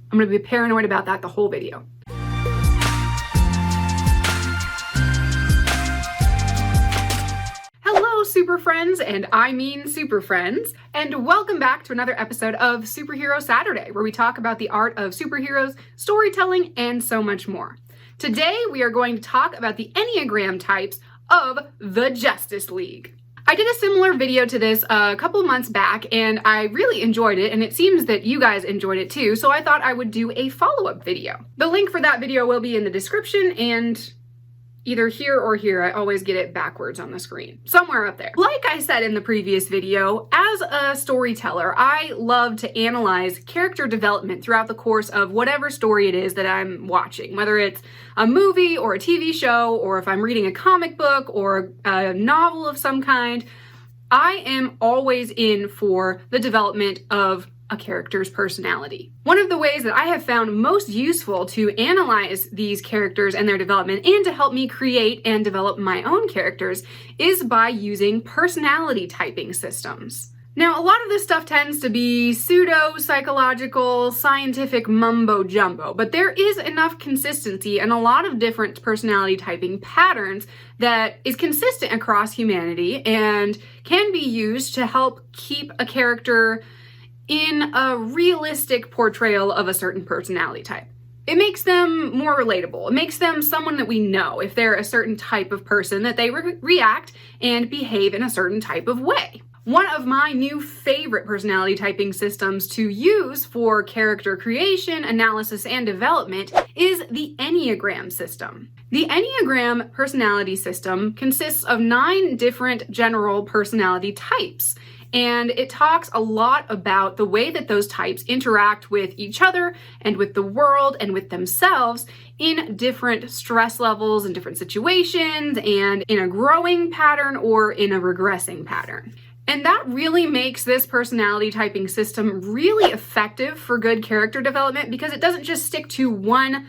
I'm going to be paranoid about that the whole video. Hello, super friends, and I mean super friends, and welcome back to another episode of Superhero Saturday, where we talk about the art of superheroes, storytelling, and so much more. Today, we are going to talk about the Enneagram types of the Justice League. I did a similar video to this a couple months back, and I really enjoyed it, and it seems that you guys enjoyed it too, so I thought I would do a follow-up video. The link for that video will be in the description, and either here or here. I always get it backwards on the screen. Somewhere up there. Like I said in the previous video, as a storyteller, I love to analyze character development throughout the course of whatever story it is that I'm watching, whether it's a movie or a TV show, or if I'm reading a comic book or a novel of some kind. I am always in for the development of a character's personality. One of the ways that I have found most useful to analyze these characters and their development, and to help me create and develop my own characters, is by using personality typing systems. Now, a lot of this stuff tends to be pseudo-psychological, scientific mumbo-jumbo, but there is enough consistency and a lot of different personality typing patterns that is consistent across humanity and can be used to help keep a character in a realistic portrayal of a certain personality type. It makes them more relatable. It makes them someone that we know. If they're a certain type of person, that they react and behave in a certain type of way. One of my new favorite personality typing systems to use for character creation, analysis, and development is the Enneagram system. The Enneagram personality system consists of 9 different general personality types. And it talks a lot about the way that those types interact with each other and with the world and with themselves in different stress levels and different situations, and in a growing pattern or in a regressing pattern. And that really makes this personality typing system really effective for good character development, because it doesn't just stick to one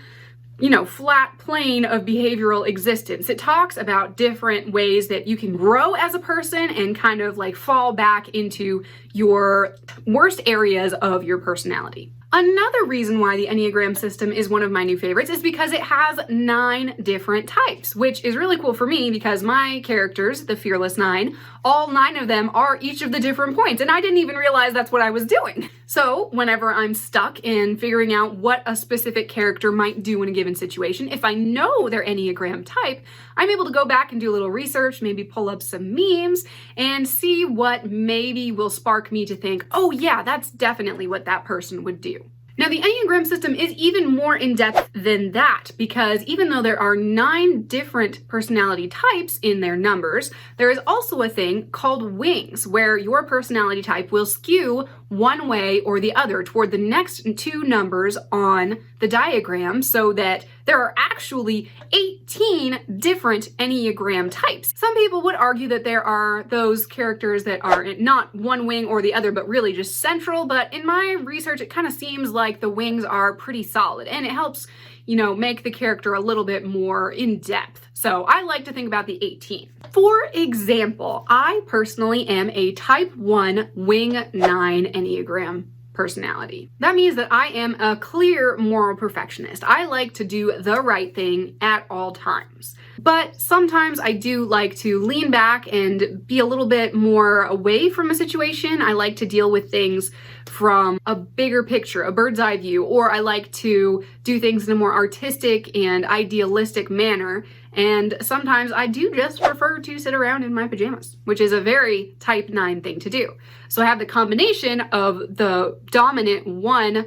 flat plane of behavioral existence. It talks about different ways that you can grow as a person and kind of like fall back into your worst areas of your personality. Another reason why the Enneagram system is one of my new favorites is because it has 9 different types, which is really cool for me because my characters, the Fearless 9, all 9 of them are each of the different points, and I didn't even realize that's what I was doing. So whenever I'm stuck in figuring out what a specific character might do in a given situation, if I know their Enneagram type, I'm able to go back and do a little research, maybe pull up some memes, and see what maybe will spark me to think, oh yeah, that's definitely what that person would do. Now, the Enneagram system is even more in-depth than that, because even though there are 9 different personality types in their numbers, there is also a thing called wings, where your personality type will skew one way or the other toward the next 2 numbers on the diagram, so that there are actually 18 different Enneagram types. Some people would argue that there are those characters that are not one wing or the other, but really just central, but in my research, it kind of seems like the wings are pretty solid, and it helps, make the character a little bit more in depth. So I like to think about the 18. For example, I personally am a type 1 wing 9 Enneagram personality. That means that I am a clear moral perfectionist. I like to do the right thing at all times. But sometimes I do like to lean back and be a little bit more away from a situation. I like to deal with things from a bigger picture, a bird's eye view, or I like to do things in a more artistic and idealistic manner. And sometimes I do just prefer to sit around in my pajamas, which is a very type 9 thing to do. So I have the combination of the dominant 1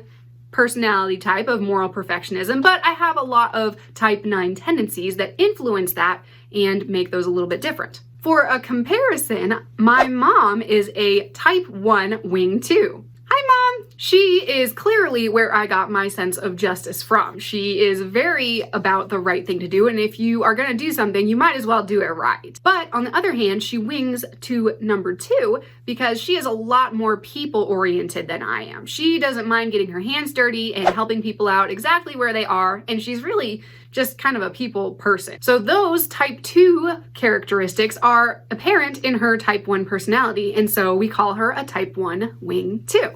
personality type of moral perfectionism, but I have a lot of type 9 tendencies that influence that and make those a little bit different. For a comparison, my mom is a type 1 wing 2. Hi, Mom! She is clearly where I got my sense of justice from. She is very about the right thing to do, and if you are going to do something, you might as well do it right. But on the other hand, she wings to number 2 because she is a lot more people-oriented than I am. She doesn't mind getting her hands dirty and helping people out exactly where they are, and she's really just kind of a people person. So those type 2 characteristics are apparent in her type 1 personality, and so we call her a type 1 wing 2.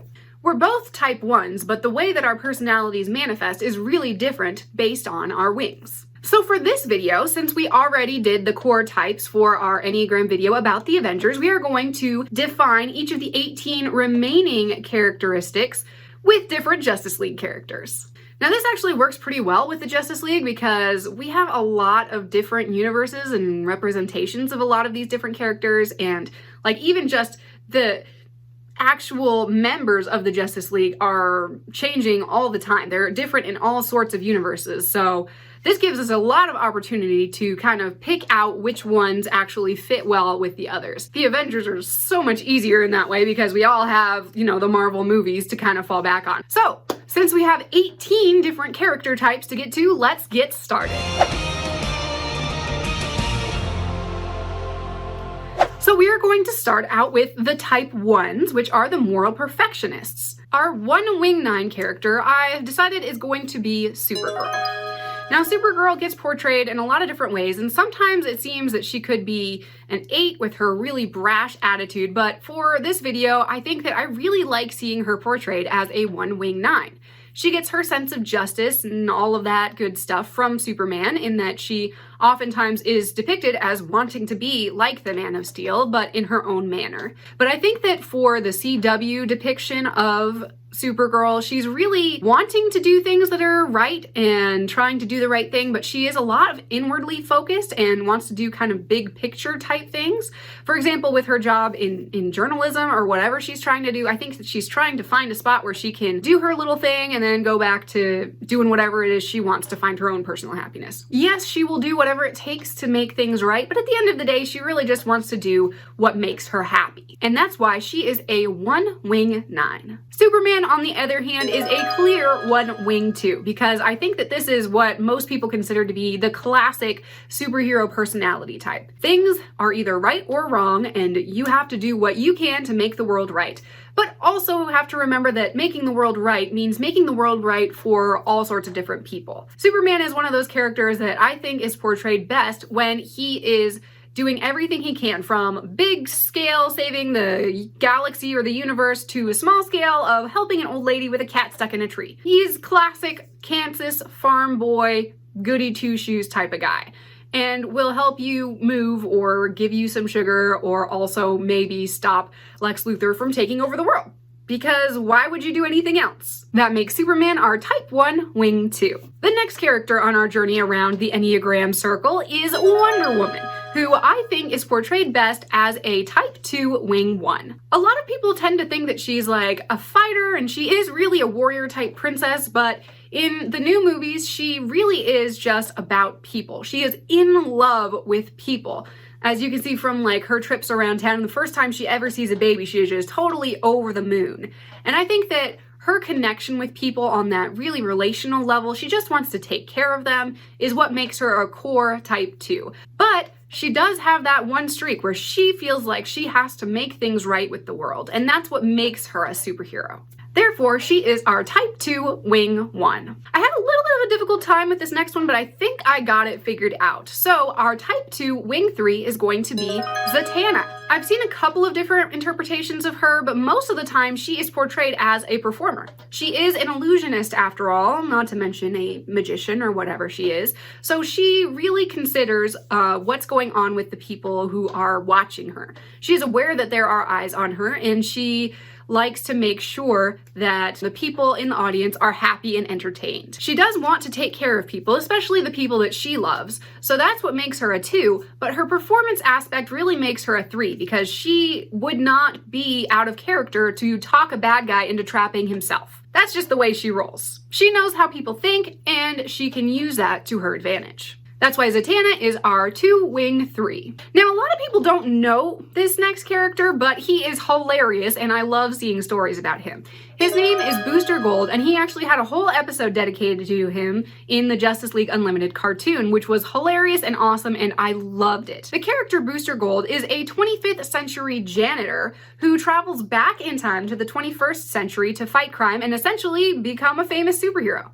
We're both type 1s, but the way that our personalities manifest is really different based on our wings. So for this video, since we already did the core types for our Enneagram video about the Avengers, we are going to define each of the 18 remaining characteristics with different Justice League characters. Now this actually works pretty well with the Justice League because we have a lot of different universes and representations of a lot of these different characters, and like even just the actual members of the Justice League are changing all the time. They're different in all sorts of universes. So this gives us a lot of opportunity to kind of pick out which ones actually fit well with the others. The Avengers are so much easier in that way because we all have, the Marvel movies to kind of fall back on. So, since we have 18 different character types to get to, let's get started. So we are going to start out with the type 1s, which are the moral perfectionists. Our one wing 9 character I've decided is going to be Supergirl. Now, Supergirl gets portrayed in a lot of different ways, and sometimes it seems that she could be an 8 with her really brash attitude, but for this video, I think that I really like seeing her portrayed as a one wing 9. She gets her sense of justice and all of that good stuff from Superman, in that she oftentimes is depicted as wanting to be like the Man of Steel, but in her own manner. But I think that for the CW depiction of Supergirl, she's really wanting to do things that are right and trying to do the right thing, but she is a lot of inwardly focused and wants to do kind of big picture type things. For example, with her job in journalism or whatever she's trying to do, I think that she's trying to find a spot where she can do her little thing and then go back to doing whatever it is she wants to find her own personal happiness. Yes, she will do whatever it takes to make things right, but at the end of the day, she really just wants to do what makes her happy. And that's why she is a one wing 9. Superman, on the other hand, is a clear one wing 2, because I think that this is what most people consider to be the classic superhero personality type. Things are either right or wrong, and you have to do what you can to make the world right. But also have to remember that making the world right means making the world right for all sorts of different people. Superman is one of those characters that I think is portrayed best when he is doing everything he can, from big scale saving the galaxy or the universe to a small scale of helping an old lady with a cat stuck in a tree. He's classic Kansas farm boy, goody two-shoes type of guy, and will help you move or give you some sugar or also maybe stop Lex Luthor from taking over the world. Because why would you do anything else? That makes Superman our type 1 wing 2. The next character on our journey around the Enneagram circle is Wonder Woman, who I think is portrayed best as a type 2 wing 1. A lot of people tend to think that she's like a fighter and she is really a warrior type princess, but in the new movies, she really is just about people. She is in love with people. As you can see from like her trips around town, the first time she ever sees a baby, she is just totally over the moon. And I think that her connection with people on that really relational level, she just wants to take care of them, is what makes her a core type 2. But she does have that one streak where she feels like she has to make things right with the world, and that's what makes her a superhero. Therefore, she is our type 2 wing 1. I had a little bit of a difficult time with this next one, but I think I got it figured out. So our type 2 wing 3 is going to be Zatanna. I've seen a couple of different interpretations of her, but most of the time she is portrayed as a performer. She is an illusionist after all, not to mention a magician or whatever she is. So she really considers what's going on with the people who are watching her. She is aware that there are eyes on her, and she likes to make sure that the people in the audience are happy and entertained. She does want to take care of people, especially the people that she loves, so that's what makes her a 2, but her performance aspect really makes her a 3, because she would not be out of character to talk a bad guy into trapping himself. That's just the way she rolls. She knows how people think, and she can use that to her advantage. That's why Zatanna is our 2 wing 3. Now, a lot of people don't know this next character, but he is hilarious, and I love seeing stories about him. His name is Booster Gold, and he actually had a whole episode dedicated to him in the Justice League Unlimited cartoon, which was hilarious and awesome, and I loved it. The character Booster Gold is a 25th century janitor who travels back in time to the 21st century to fight crime and essentially become a famous superhero.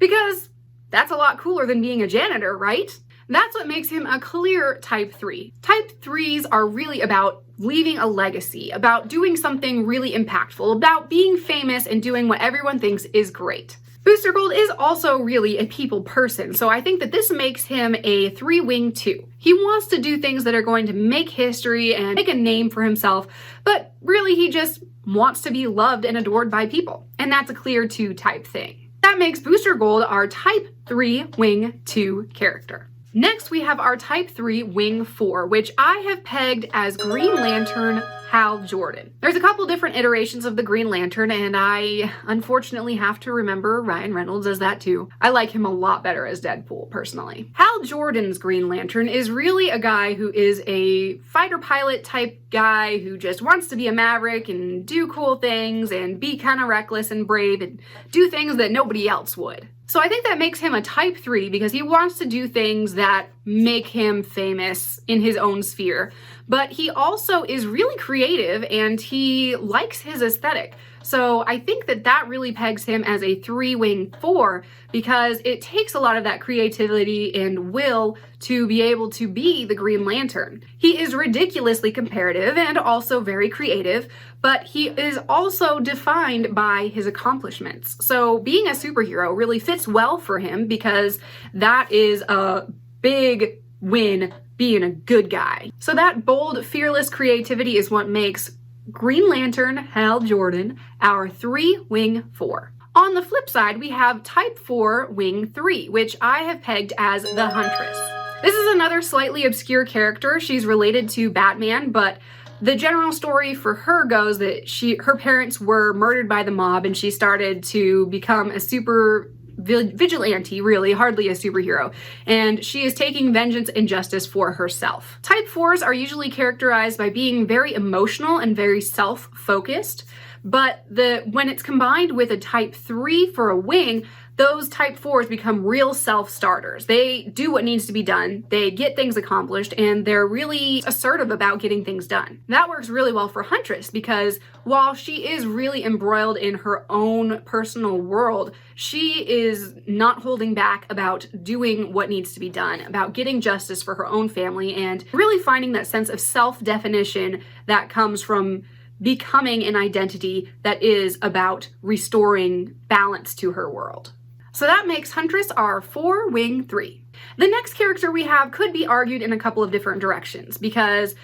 Because that's a lot cooler than being a janitor, right? That's what makes him a clear type 3. Type 3s are really about leaving a legacy, about doing something really impactful, about being famous and doing what everyone thinks is great. Booster Gold is also really a people person, so I think that this makes him a 3-wing 2. He wants to do things that are going to make history and make a name for himself, but really he just wants to be loved and adored by people. And that's a clear 2 type thing. That makes Booster Gold our type 3 wing 2 character. Next, we have our type 3 wing 4, which I have pegged as Green Lantern Hal Jordan. There's a couple different iterations of the Green Lantern, and I unfortunately have to remember Ryan Reynolds as that too. I like him a lot better as Deadpool, personally. Hal Jordan's Green Lantern is really a guy who is a fighter pilot type guy who just wants to be a maverick and do cool things and be kind of reckless and brave and do things that nobody else would. So I think that makes him a type 3 because he wants to do things that make him famous in his own sphere. But he also is really creative and he likes his aesthetic. So I think that that really pegs him as a 3-wing 4 because it takes a lot of that creativity and will to be able to be the Green Lantern. He is ridiculously comparative and also very creative, but he is also defined by his accomplishments. So being a superhero really fits well for him because that is a big win, being a good guy. So that bold, fearless creativity is what makes Green Lantern Hal Jordan our 3-wing 4. On the flip side, we have type 4 wing 3, which I have pegged as the Huntress. This is another slightly obscure character. She's related to Batman, but the general story for her goes that her parents were murdered by the mob and she started to become a super vigilante, really, hardly a superhero, and she is taking vengeance and justice for herself. Type 4s are usually characterized by being very emotional and very self-focused, but when it's combined with a type 3 for a wing, those type 4s become real self-starters. They do what needs to be done, they get things accomplished, and they're really assertive about getting things done. That works really well for Huntress because while she is really embroiled in her own personal world, she is not holding back about doing what needs to be done, about getting justice for her own family, and really finding that sense of self-definition that comes from becoming an identity that is about restoring balance to her world. So that makes Huntress our 4-wing 3. The next character we have could be argued in a couple of different directions because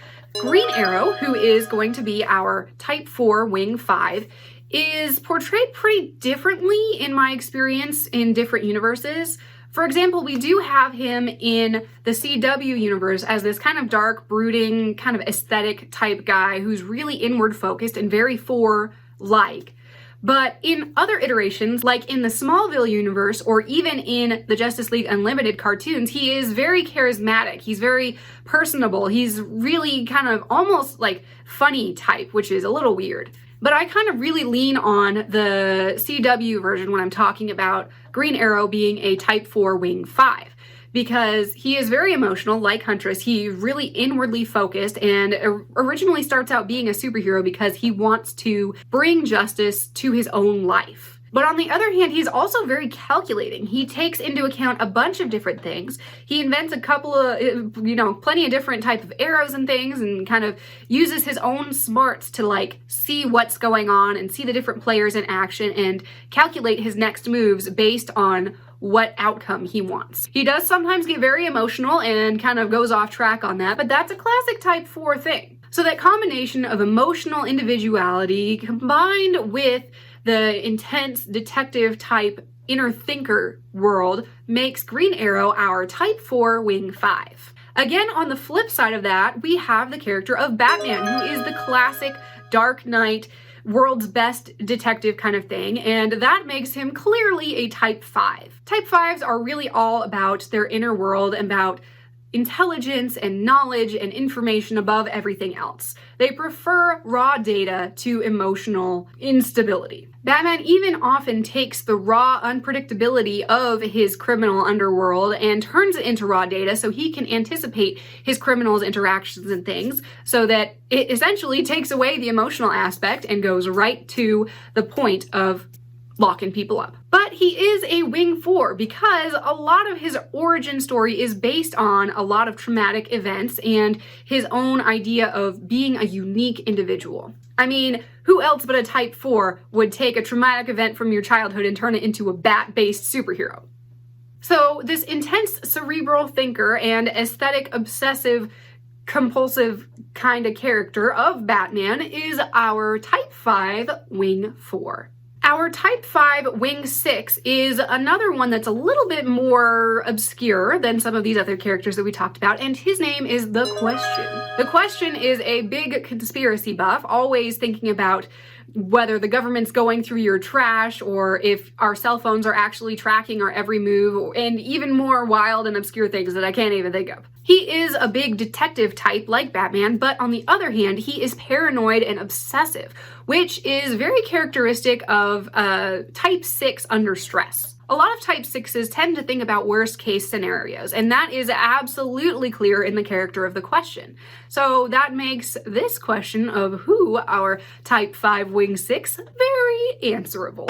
Green Arrow, who is going to be our type 4 wing 5, is portrayed pretty differently in my experience in different universes. For example, we do have him in the CW universe as this kind of dark, brooding, kind of aesthetic type guy who's really inward focused and very 4-like. But in other iterations, like in the Smallville universe or even in the Justice League Unlimited cartoons, he is very charismatic. He's very personable. He's really kind of almost like funny type, which is a little weird. But I kind of really lean on the CW version when I'm talking about Green Arrow being a type 4 wing 5. Because he is very emotional, like Huntress. He's really inwardly focused and originally starts out being a superhero because he wants to bring justice to his own life. But on the other hand, he's also very calculating. He takes into account a bunch of different things. He invents a couple of, plenty of different type of arrows and things and kind of uses his own smarts to see what's going on and see the different players in action and calculate his next moves based on what outcome he wants. He does sometimes get very emotional and kind of goes off track on that, but that's a classic type 4 thing. So that combination of emotional individuality combined with the intense detective type inner thinker world makes Green Arrow our type 4 wing 5. Again, on the flip side of that, we have the character of Batman, who is the classic Dark Knight, world's best detective kind of thing, and that makes him clearly a type 5. Type 5s are really all about their inner world, about intelligence and knowledge and information above everything else. They prefer raw data to emotional instability. Batman even often takes the raw unpredictability of his criminal underworld and turns it into raw data so he can anticipate his criminals' interactions and things, so that it essentially takes away the emotional aspect and goes right to the point of locking people up. But he is a wing 4 because a lot of his origin story is based on a lot of traumatic events and his own idea of being a unique individual. I mean, who else but a type 4 would take a traumatic event from your childhood and turn it into a bat-based superhero? So this intense cerebral thinker and aesthetic obsessive compulsive kind of character of Batman is our type 5 wing 4. Our type 5 wing 6 is another one that's a little bit more obscure than some of these other characters that we talked about, and his name is The Question. The Question is a big conspiracy buff, always thinking about whether the government's going through your trash or if our cell phones are actually tracking our every move, and even more wild and obscure things that I can't even think of. He is a big detective type like Batman, but on the other hand, he is paranoid and obsessive, which is very characteristic of type 6 under stress. A lot of type 6s tend to think about worst case scenarios, and that is absolutely clear in the character of The Question. So that makes this question of who our type 5 wing 6 very answerable.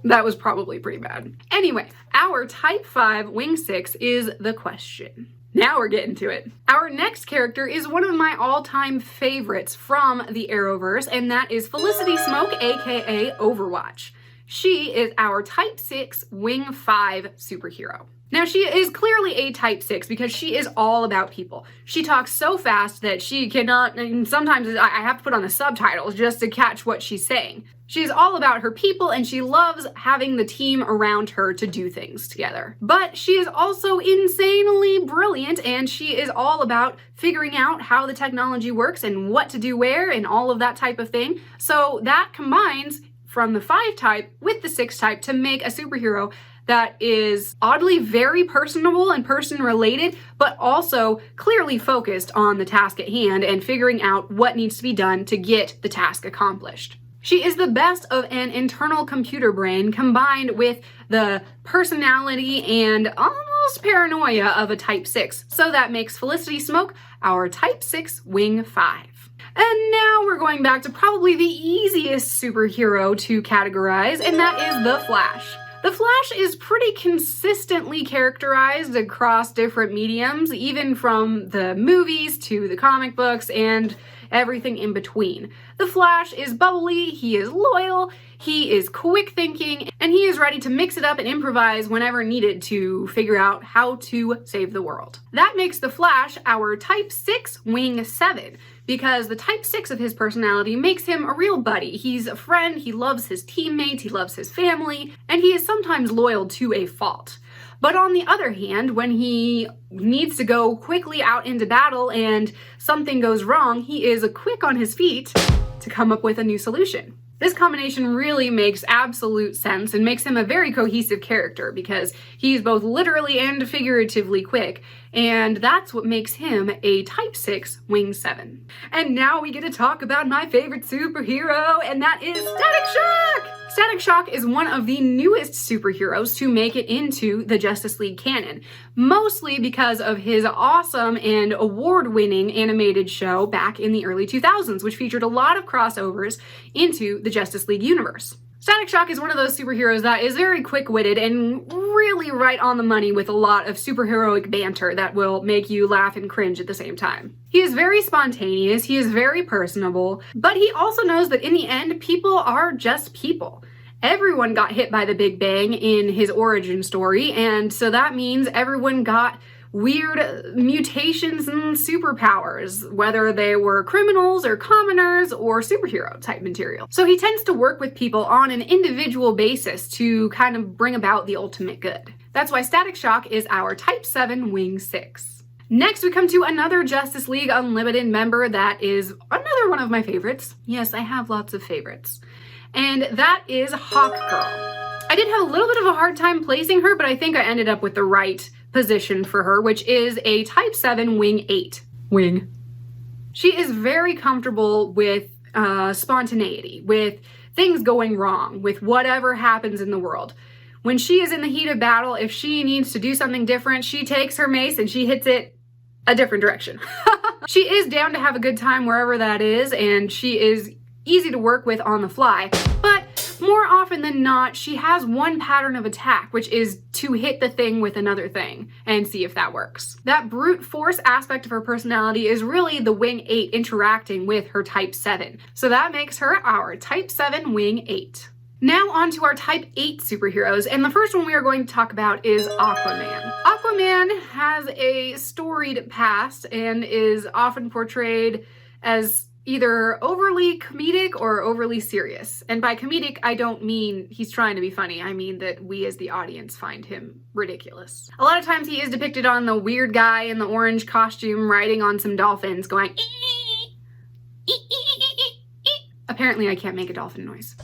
That was probably pretty bad. Anyway, our type 5 wing 6 is The Question. Now we're getting to it. Our next character is one of my all-time favorites from the Arrowverse, and that is Felicity Smoke, aka Overwatch. She is our type 6 wing 5 superhero. Now, she is clearly a type 6 because she is all about people. She talks so fast that she cannot, and sometimes I have to put on the subtitles just to catch what she's saying. She's all about her people and she loves having the team around her to do things together. But she is also insanely brilliant and she is all about figuring out how the technology works and what to do where and all of that type of thing. So that combines from the 5 type with the 6 type to make a superhero that is oddly very personable and person-related, but also clearly focused on the task at hand and figuring out what needs to be done to get the task accomplished. She is the best of an internal computer brain combined with the personality and almost paranoia of a type 6. So that makes Felicity Smoke our type 6 wing 5. And now we're going back to probably the easiest superhero to categorize, and that is the Flash. The Flash is pretty consistently characterized across different mediums, even from the movies to the comic books and everything in between. The Flash is bubbly, he is loyal, he is quick thinking, and he is ready to mix it up and improvise whenever needed to figure out how to save the world. That makes the Flash our type 6 wing 7. Because the type 6 of his personality makes him a real buddy. He's a friend, he loves his teammates, he loves his family, and he is sometimes loyal to a fault. But on the other hand, when he needs to go quickly out into battle and something goes wrong, he is quick on his feet to come up with a new solution. This combination really makes absolute sense and makes him a very cohesive character because he's both literally and figuratively quick, and that's what makes him a type 6 wing 7. And now we get to talk about my favorite superhero, and that is Static Shock! Static Shock is one of the newest superheroes to make it into the Justice League canon, mostly because of his awesome and award-winning animated show back in the early 2000s, which featured a lot of crossovers into the Justice League universe. Static Shock is one of those superheroes that is very quick-witted and really right on the money with a lot of superheroic banter that will make you laugh and cringe at the same time. He is very spontaneous, he is very personable, but he also knows that in the end, people are just people. Everyone got hit by the Big Bang in his origin story, and so that means everyone got weird mutations and superpowers, whether they were criminals or commoners or superhero type material. So he tends to work with people on an individual basis to kind of bring about the ultimate good. That's why Static Shock is our type 7 wing 6. Next, we come to another Justice League Unlimited member that is another one of my favorites. Yes, I have lots of favorites. And that is Hawkgirl. I did have a little bit of a hard time placing her, but I think I ended up with the right position for her, which is a type 7 wing 8. Wing. She is very comfortable with spontaneity, with things going wrong, with whatever happens in the world. When she is in the heat of battle, if she needs to do something different, she takes her mace and she hits it a different direction. She is down to have a good time wherever that is, and she is easy to work with on the fly, but more often than not, she has one pattern of attack, which is to hit the thing with another thing and see if that works. That brute force aspect of her personality is really the wing 8 interacting with her type 7. So that makes her our type 7 wing 8. Now on to our type 8 superheroes, and the first one we are going to talk about is Aquaman. Aquaman has a storied past and is often portrayed as either overly comedic or overly serious. And by comedic, I don't mean he's trying to be funny. I mean that we as the audience find him ridiculous. A lot of times he is depicted on the weird guy in the orange costume riding on some dolphins going ee, ee, ee, ee, ee. Apparently I can't make a dolphin noise.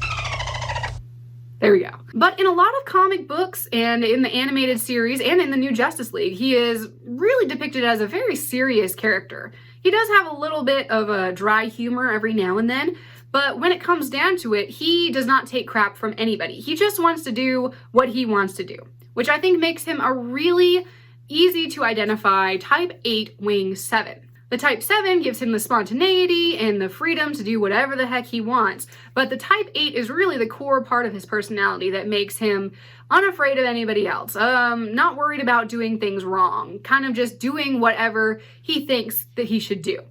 There we go. But in a lot of comic books and in the animated series and in the New Justice League, he is really depicted as a very serious character. He does have a little bit of a dry humor every now and then, but when it comes down to it, he does not take crap from anybody. He just wants to do what he wants to do, which I think makes him a really easy to identify type 8 wing 7. The type 7 gives him the spontaneity and the freedom to do whatever the heck he wants, but the type 8 is really the core part of his personality that makes him unafraid of anybody else, not worried about doing things wrong, kind of just doing whatever he thinks that he should do.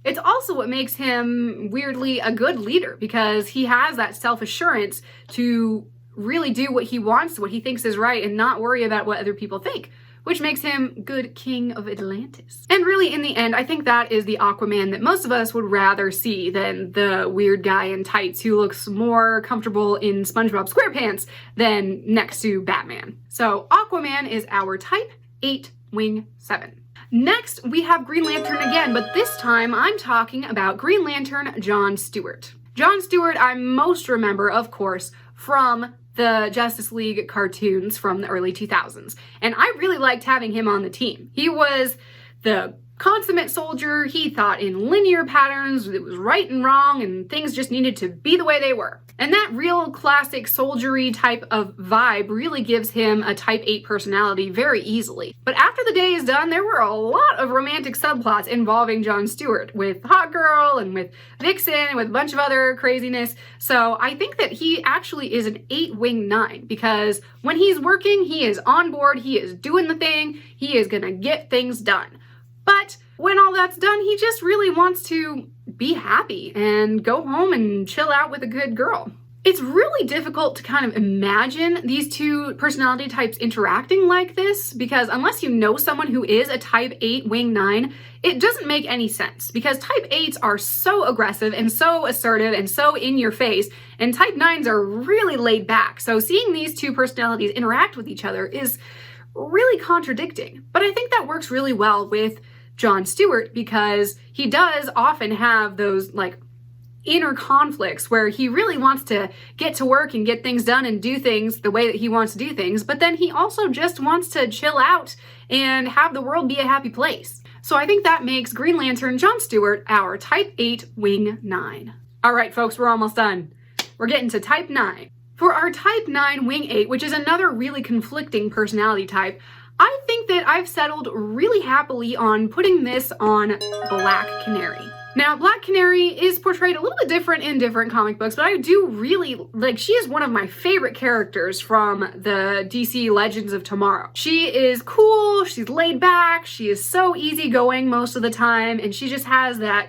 It's also what makes him weirdly a good leader, because he has that self-assurance to really do what he wants, what he thinks is right, and not worry about what other people think, which makes him good king of Atlantis. And really, in the end, I think that is the Aquaman that most of us would rather see than the weird guy in tights who looks more comfortable in SpongeBob SquarePants than next to Batman. So Aquaman is our type 8 wing 7. Next, we have Green Lantern again, but this time I'm talking about Green Lantern John Stewart. John Stewart I most remember, of course, from the Justice League cartoons from the early 2000s. And I really liked having him on the team. He was the consummate soldier. He thought in linear patterns. It was right and wrong, and things just needed to be the way they were. And that real classic soldiery type of vibe really gives him a type 8 personality very easily. But after the day is done, there were a lot of romantic subplots involving John Stewart, with Hot Girl and with Vixen and with a bunch of other craziness. So I think that he actually is an 8 wing 9, because when he's working, he is on board, he is doing the thing, he is gonna get things done. But when all that's done, he just really wants to be happy and go home and chill out with a good girl. It's really difficult to kind of imagine these two personality types interacting like this, because unless you know someone who is a type 8 wing 9, it doesn't make any sense, because type 8s are so aggressive and so assertive and so in your face, and type 9s are really laid back. So seeing these two personalities interact with each other is really contradicting. But I think that works really well with John Stewart, because he does often have those like inner conflicts where he really wants to get to work and get things done and do things the way that he wants to do things, but then he also just wants to chill out and have the world be a happy place. So I think that makes Green Lantern John Stewart our type 8 wing 9. All right, folks, we're almost done. We're getting to type 9. For our type 9 wing 8, which is another really conflicting personality type, I think that I've settled really happily on putting this on Black Canary. Now, Black Canary is portrayed a little bit different in different comic books, but I do really, she is one of my favorite characters from the DC Legends of Tomorrow. She is cool, she's laid back, she is so easygoing most of the time, and she just has that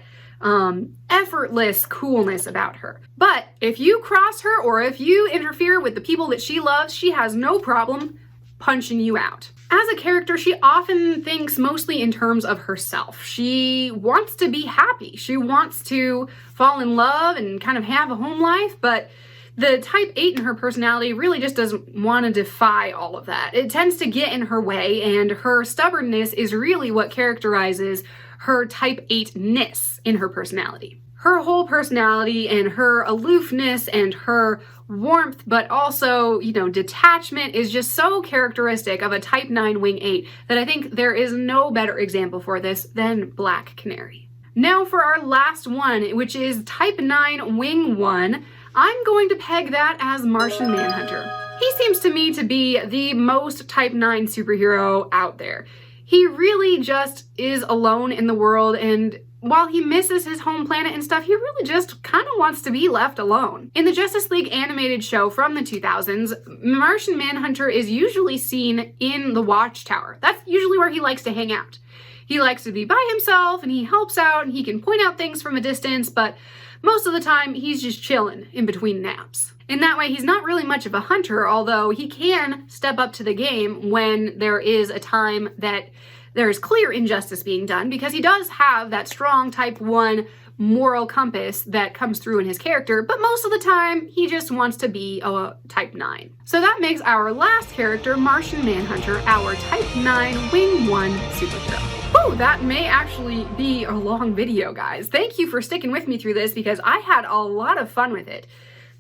effortless coolness about her. But if you cross her or if you interfere with the people that she loves, she has no problem punching you out. As a character, she often thinks mostly in terms of herself. She wants to be happy. She wants to fall in love and kind of have a home life, but the type 8 in her personality really just doesn't want to defy all of that. It tends to get in her way, and her stubbornness is really what characterizes her type 8-ness in her personality. Her whole personality and her aloofness and her warmth, but also, detachment is just so characteristic of a type 9 wing 8 that I think there is no better example for this than Black Canary. Now for our last one, which is type 9 wing 1, I'm going to peg that as Martian Manhunter. He seems to me to be the most type 9 superhero out there. He really just is alone in the world, and while he misses his home planet and stuff, he really just kind of wants to be left alone. In the Justice League animated show from the 2000s, Martian Manhunter is usually seen in the Watchtower. That's usually where he likes to hang out. He likes to be by himself, and he helps out, and he can point out things from a distance, but most of the time, he's just chilling in between naps. In that way, he's not really much of a hunter, although he can step up to the game when there is a time that there's clear injustice being done, because he does have that strong type 1 moral compass that comes through in his character, but most of the time, he just wants to be a type 9. So that makes our last character, Martian Manhunter, our type 9 wing 1 superhero. Oh, that may actually be a long video, guys. Thank you for sticking with me through this, because I had a lot of fun with it.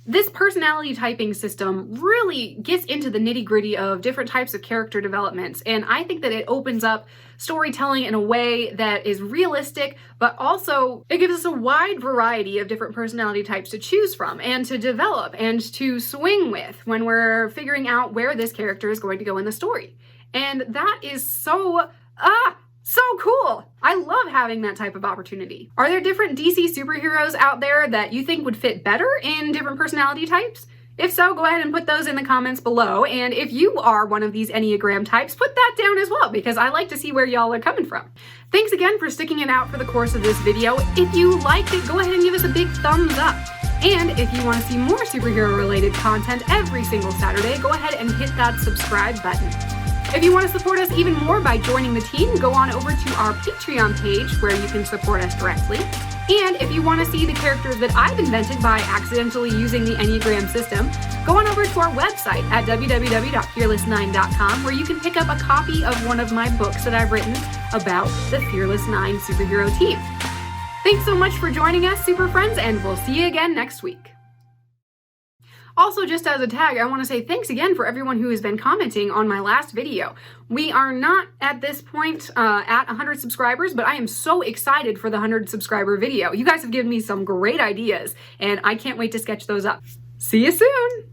This personality typing system really gets into the nitty-gritty of different types of character developments, and I think that it opens up storytelling in a way that is realistic, but also it gives us a wide variety of different personality types to choose from and to develop and to swing with when we're figuring out where this character is going to go in the story. And that is so cool. I love having that type of opportunity. Are there different DC superheroes out there that you think would fit better in different personality types? If so, go ahead and put those in the comments below. And if you are one of these Enneagram types, put that down as well, because I like to see where y'all are coming from. Thanks again for sticking it out for the course of this video. If you liked it, go ahead and give us a big thumbs up. And if you want to see more superhero related content every single Saturday, go ahead and hit that subscribe button. If you want to support us even more by joining the team, go on over to our Patreon page where you can support us directly. And if you want to see the characters that I've invented by accidentally using the Enneagram system, go on over to our website at www.fearless9.com, where you can pick up a copy of one of my books that I've written about the Fearless 9 superhero team. Thanks so much for joining us, Super Friends, and we'll see you again next week. Also, just as a tag, I want to say thanks again for everyone who has been commenting on my last video. We are not at this point at 100 subscribers, but I am so excited for the 100 subscriber video. You guys have given me some great ideas, and I can't wait to sketch those up. See you soon!